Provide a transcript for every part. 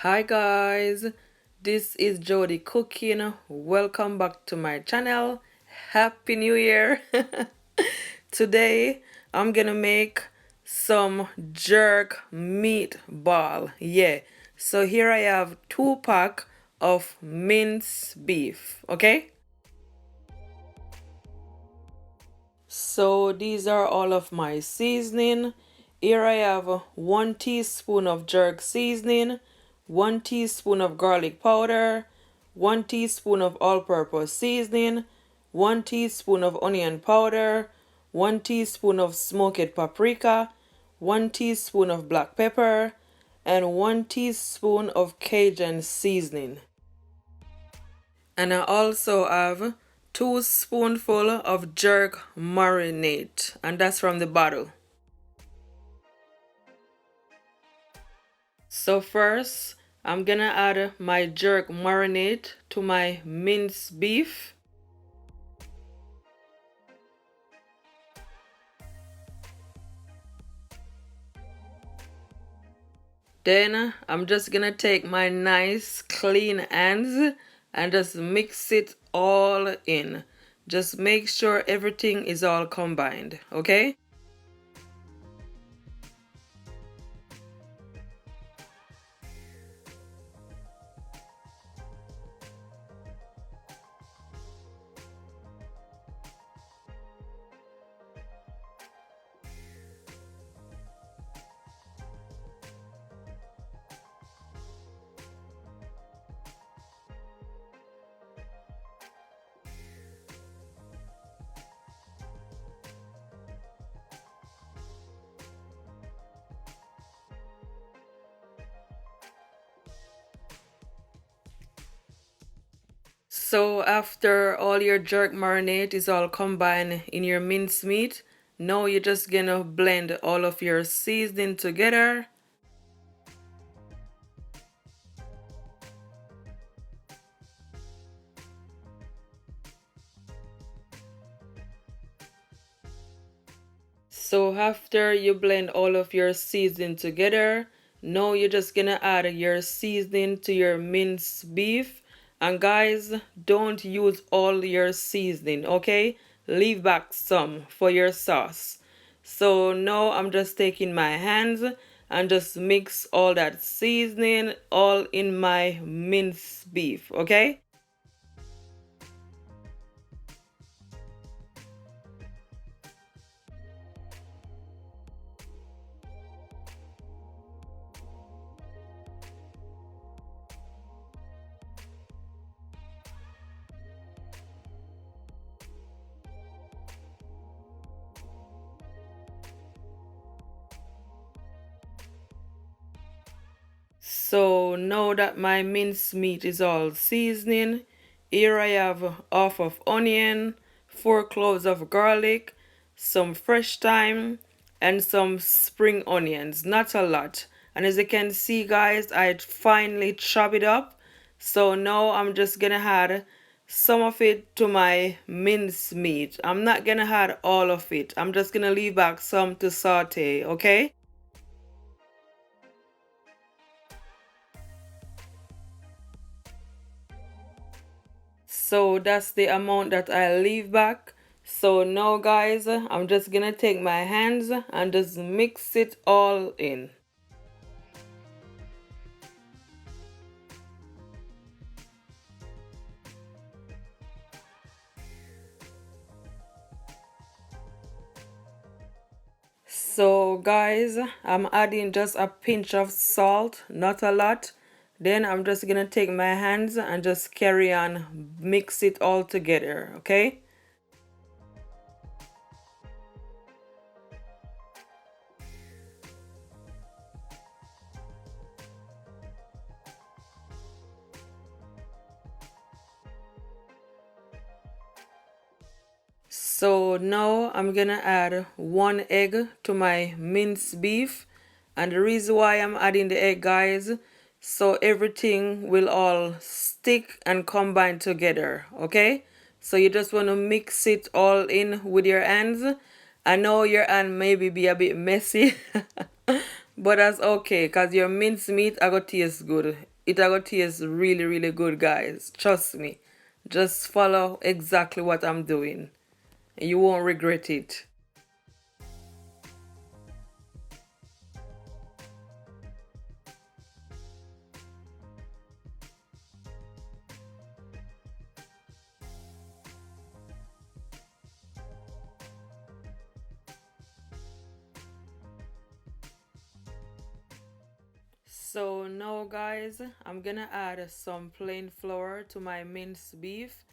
Hi guys, this is Jody cooking. Welcome back to my channel. Happy New Year! Today I'm gonna make some jerk meatball. Yeah, so here I have 2 pack of minced beef. Okay, so these are all of my seasoning. Here I have 1 teaspoon of jerk seasoning, 1 teaspoon of garlic powder, 1 teaspoon of all-purpose seasoning, 1 teaspoon of onion powder, 1 teaspoon of smoked paprika, 1 teaspoon of black pepper, and 1 teaspoon of Cajun seasoning. And I also have 2 spoonful of jerk marinade, and that's from the bottle. So first, I'm gonna add my jerk marinade to my minced beef. Then I'm just gonna take my nice clean hands and just mix it all in. Just make sure everything is all combined, okay? So after all your jerk marinade is all combined in your minced meat, now you're just gonna blend all of your seasoning together. So after you blend all of your seasoning together, now you're just gonna add your seasoning to your minced beef. And guys, don't use all your seasoning, okay? Leave back some for your sauce. So now I'm just taking my hands and just mix all that seasoning all in my minced beef, okay? So now that my minced meat is all seasoning, here I have half of onion, 4 cloves of garlic, some fresh thyme, and some spring onions. Not a lot. And as you can see, guys, I finally chop it up. So now I'm just gonna add some of it to my minced meat. I'm not gonna add all of it. I'm just gonna leave back some to saute, okay? So that's the amount that I leave back. So now guys, I'm just gonna take my hands and just mix it all in. So guys, I'm adding just a pinch of salt, not a lot. Then I'm just gonna take my hands and just carry on mix it all together, okay? So now I'm gonna add 1 egg to my minced beef. And the reason why I'm adding the egg, guys, so everything will all stick and combine together, okay? So you just want to mix it all in with your hands. I know your hand maybe be a bit messy, but that's okay, because your minced meat are gonna taste good it gonna taste really, really good, guys. Trust me. Just follow exactly what I'm doing. You won't regret it. So now guys, I'm gonna add some plain flour to my minced beef.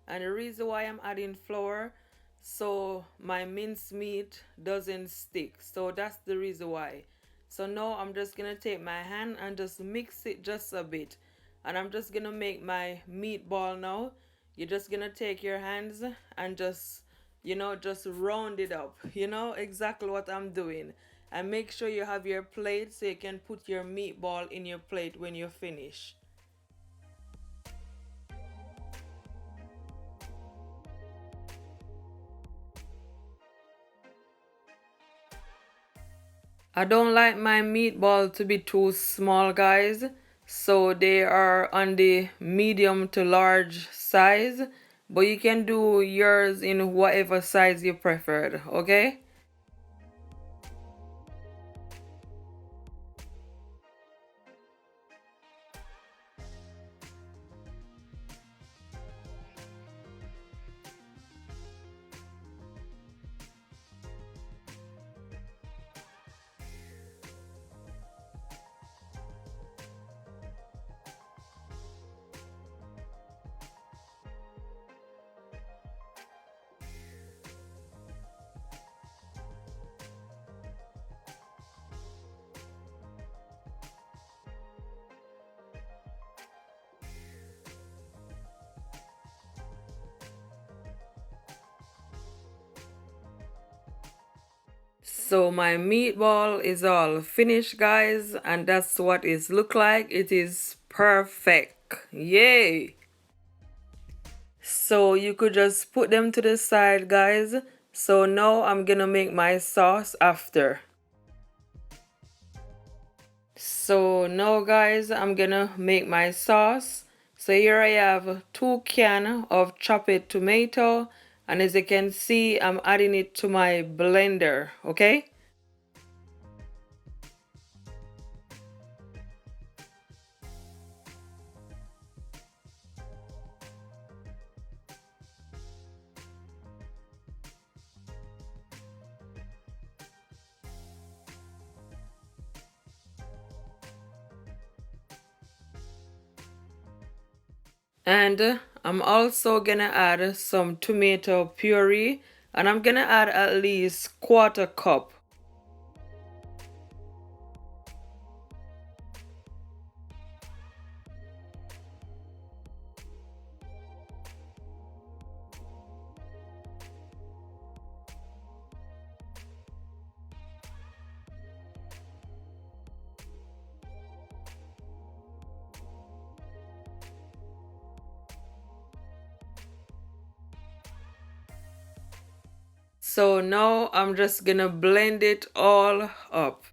And the reason why I'm adding flour, so my minced meat doesn't stick. So that's the reason why. So now I'm just gonna take my hand and just mix it just a bit. And I'm just gonna make my meatball now. You're just gonna take your hands and just, just round it up. You know exactly what I'm doing. And make sure you have your plate so you can put your meatball in your plate when you finish. I don't like my meatball to be too small, guys. So they are on the medium to large size. But you can do yours in whatever size you preferred, okay? So my meatball is all finished, guys, and that's what it look like. It is perfect. Yay! So you could just put them to the side, guys. So now I'm gonna make my sauce after. So now guys, I'm gonna make my sauce. So here I have 2 cans of chopped tomato, and as you can see, I'm adding it to my blender, okay? And I'm also gonna add some tomato puree, and I'm gonna add at least quarter cup. So now I'm just gonna blend it all up.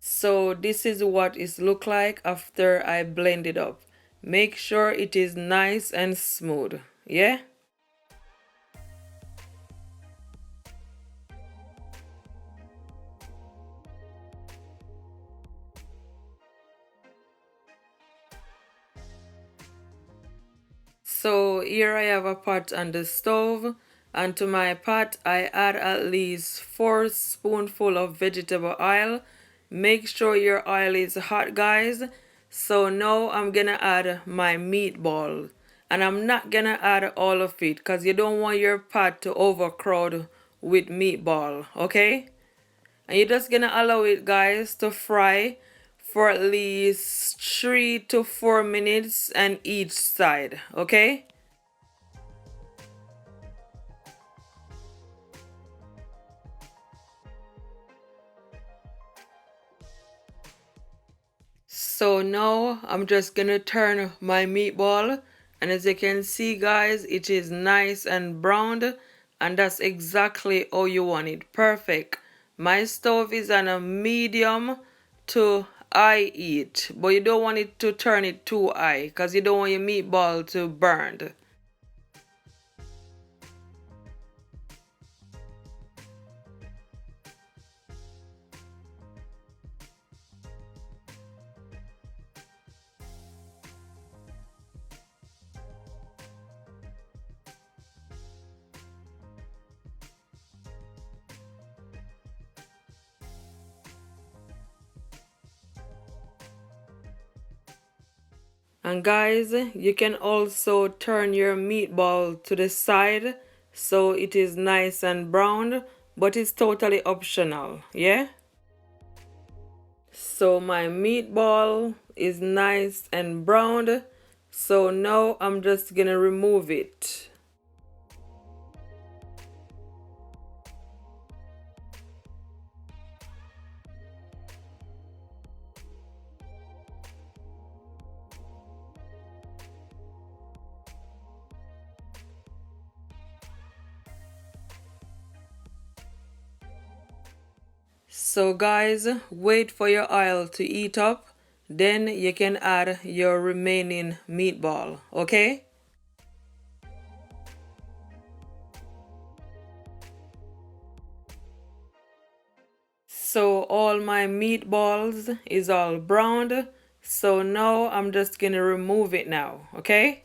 So this is what it look like after I blend it up. Make sure it is nice and smooth. Yeah? So here I have a pot on the stove, and to my pot I add at least 4 spoonful of vegetable oil. Make sure your oil is hot, guys. So now I'm gonna add my meatball, and I'm not gonna add all of it because you don't want your pot to overcrowd with meatball, okay? And you're just gonna allow it, guys, to fry for at least 3 to 4 minutes on each side, okay? So now I'm just gonna turn my meatball, and as you can see, guys, it is nice and browned, and that's exactly how you want it. Perfect. My stove is on a medium to high heat, but you don't want it to turn it too high because you don't want your meatball to burn. And guys, you can also turn your meatball to the side so it is nice and brown, but it's totally optional, yeah? So my meatball is nice and browned, so now I'm just gonna remove it. So guys, wait for your oil to heat up, then you can add your remaining meatball, okay? So all my meatballs is all browned, so now I'm just gonna remove it now, okay?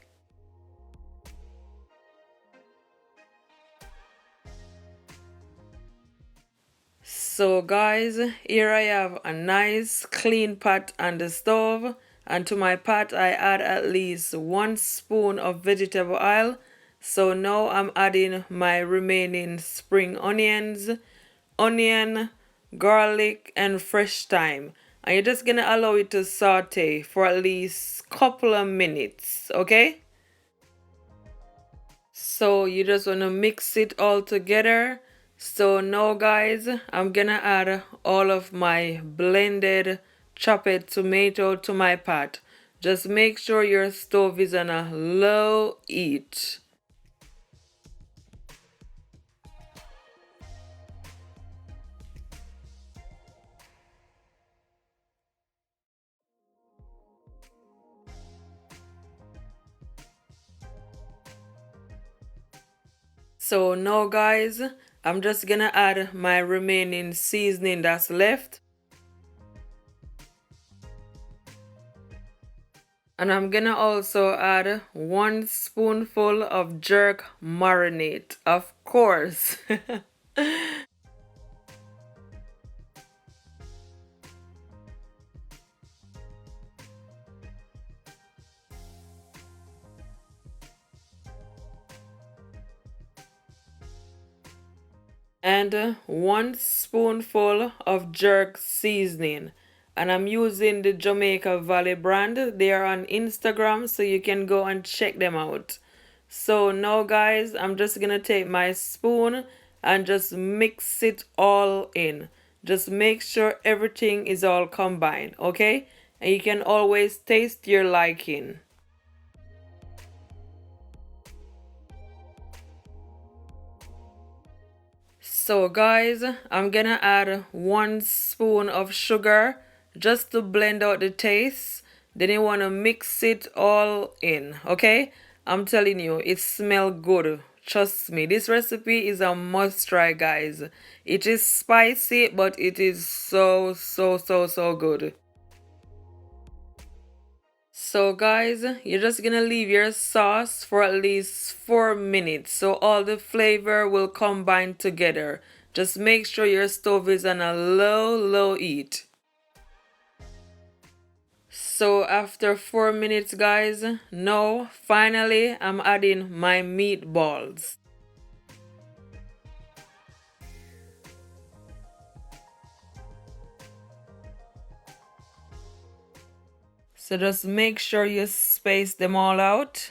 So guys, here I have a nice clean pot on the stove, and to my pot I add at least 1 spoon of vegetable oil. So now I'm adding my remaining spring onions, onion, garlic and fresh thyme. And you're just gonna allow it to saute for at least couple of minutes, okay? So you just want to mix it all together. So now guys, I'm gonna add all of my blended chopped tomato to my pot. Just make sure your stove is on a low heat. So now guys, I'm just gonna add my remaining seasoning that's left. And I'm gonna also add 1 spoonful of jerk marinade, of course. And 1 spoonful of jerk seasoning. And I'm using the Jamaica Valley brand. They are on Instagram, so you can go and check them out. So now guys, I'm just gonna take my spoon and just mix it all in. Just make sure everything is all combined, okay? And you can always taste your liking. So guys, I'm gonna add 1 spoon of sugar just to blend out the taste. Then you wanna mix it all in, okay? I'm telling you, it smells good. Trust me, this recipe is a must try, guys. It is spicy, but it is so good. So guys, you're just gonna leave your sauce for at least 4 minutes so all the flavor will combine together. Just make sure your stove is on a low heat. So after 4 minutes guys, now finally I'm adding my meatballs. So just make sure you space them all out.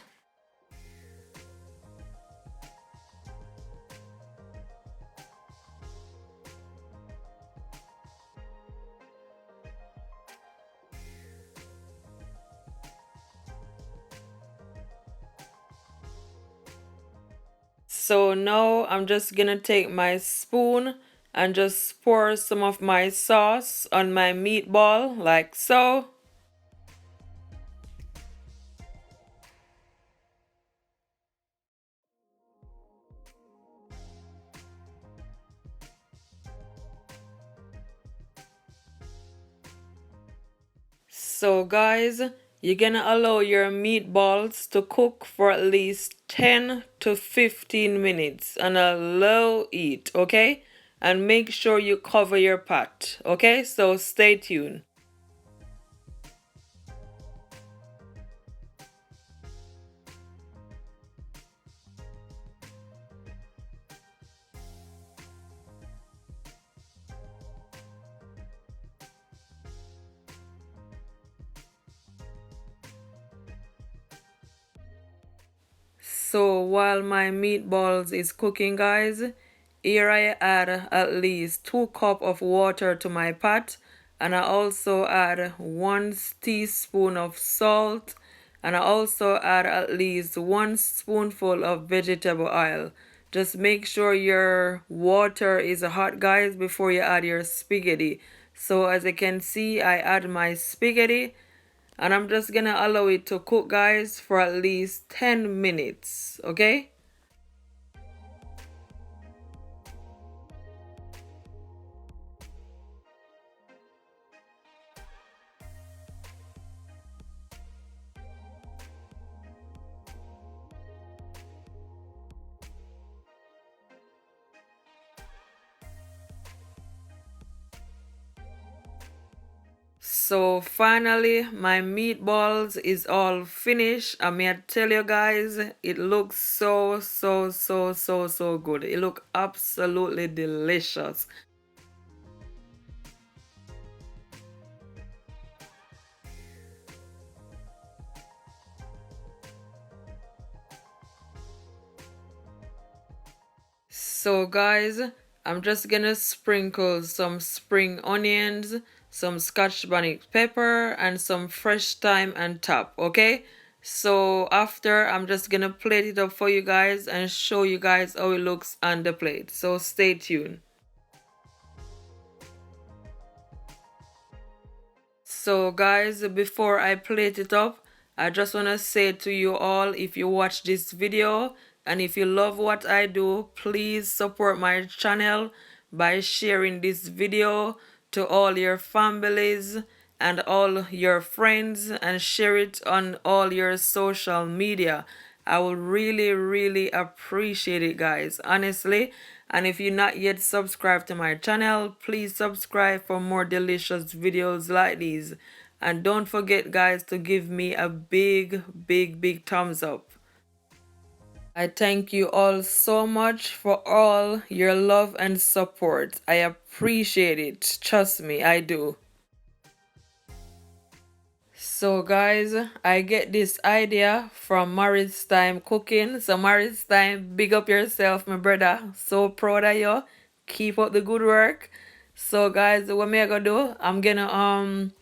So now I'm just gonna take my spoon, and just pour some of my sauce on my meatball like so. So guys, you're gonna allow your meatballs to cook for at least 10 to 15 minutes on a low heat, okay? And make sure you cover your pot, okay? So stay tuned. So while my meatballs is cooking, guys, here I add at least 2 cup of water to my pot, and I also add 1 teaspoon of salt, and I also add at least 1 spoonful of vegetable oil. Just make sure your water is hot, guys, before you add your spaghetti. So as you can see, I add my spaghetti, and I'm just gonna allow it to cook, guys, for at least 10 minutes, okay? So finally my meatballs is all finished. I mean, I tell you guys, it looks so good. It look absolutely delicious. So guys, I'm just gonna sprinkle some spring onions, some scotch bonnet pepper, and some fresh thyme on top, okay? So after, I'm just gonna plate it up for you guys and show you guys how it looks on the plate. So stay tuned. So guys, before I plate it up, I just want to say to you all, if you watch this video and if you love what I do, please support my channel by sharing this video to all your families and all your friends, and share it on all your social media. I would really appreciate it, guys, honestly. And if you're not yet subscribed to my channel, please subscribe for more delicious videos like these. And don't forget, guys, to give me a big thumbs up. I thank you all so much for all your love and support. I appreciate it. Trust me, I do. So guys, I get this idea from Marit's Time Cooking. So Marit's Time, big up yourself, my brother. So proud of you. Keep up the good work. So guys, what me I gonna do? I'm gonna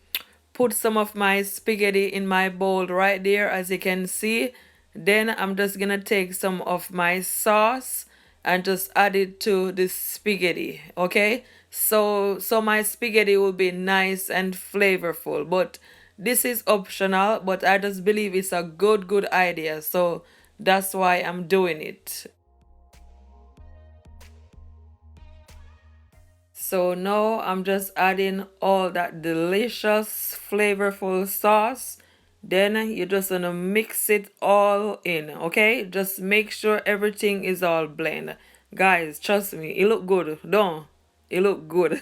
put some of my spaghetti in my bowl right there, as you can see. Then I'm just gonna take some of my sauce and just add it to the spaghetti, okay? So my spaghetti will be nice and flavorful, but this is optional, but I just believe it's a good idea, so that's why I'm doing it. So now I'm just adding all that delicious flavorful sauce. Then you just gonna mix it all in, okay? Just make sure everything is all blend. Guys, trust me, it look good, don't? It look good.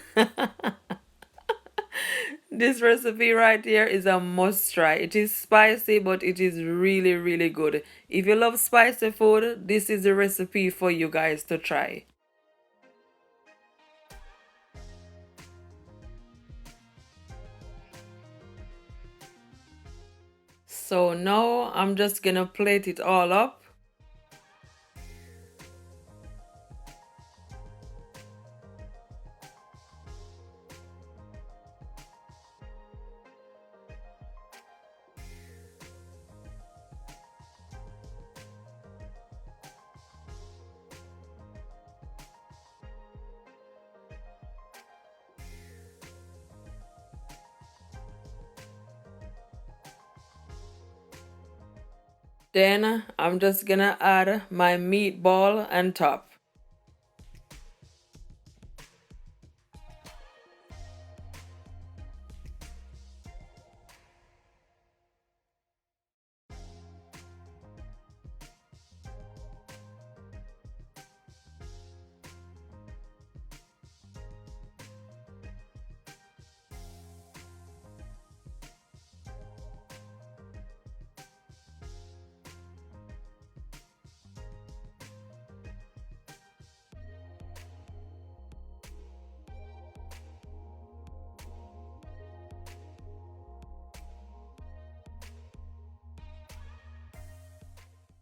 This recipe right here is a must try. It is spicy, but it is really good. If you love spicy food, this is the recipe for you guys to try. So now I'm just gonna plate it all up. Then I'm just gonna add my meatball on top.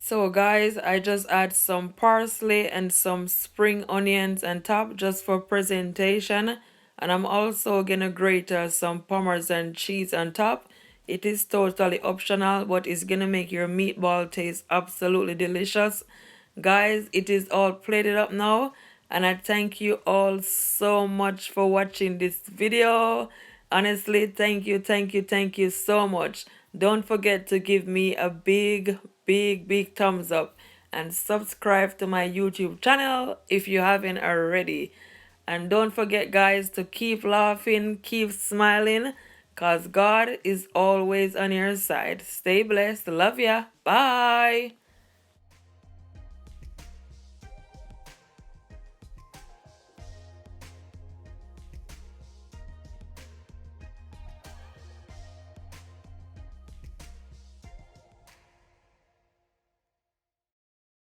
So guys, I just add some parsley and some spring onions on top just for presentation. And I'm also gonna grate some parmesan cheese on top. It is totally optional, but it's gonna make your meatball taste absolutely delicious. Guys, it is all plated up now. And I thank you all so much for watching this video. Honestly, thank you so much. Don't forget to give me a big thumbs up and subscribe to my YouTube channel if you haven't already. And don't forget, guys, to keep laughing, keep smiling, because God is always on your side. Stay blessed. Love ya. Bye.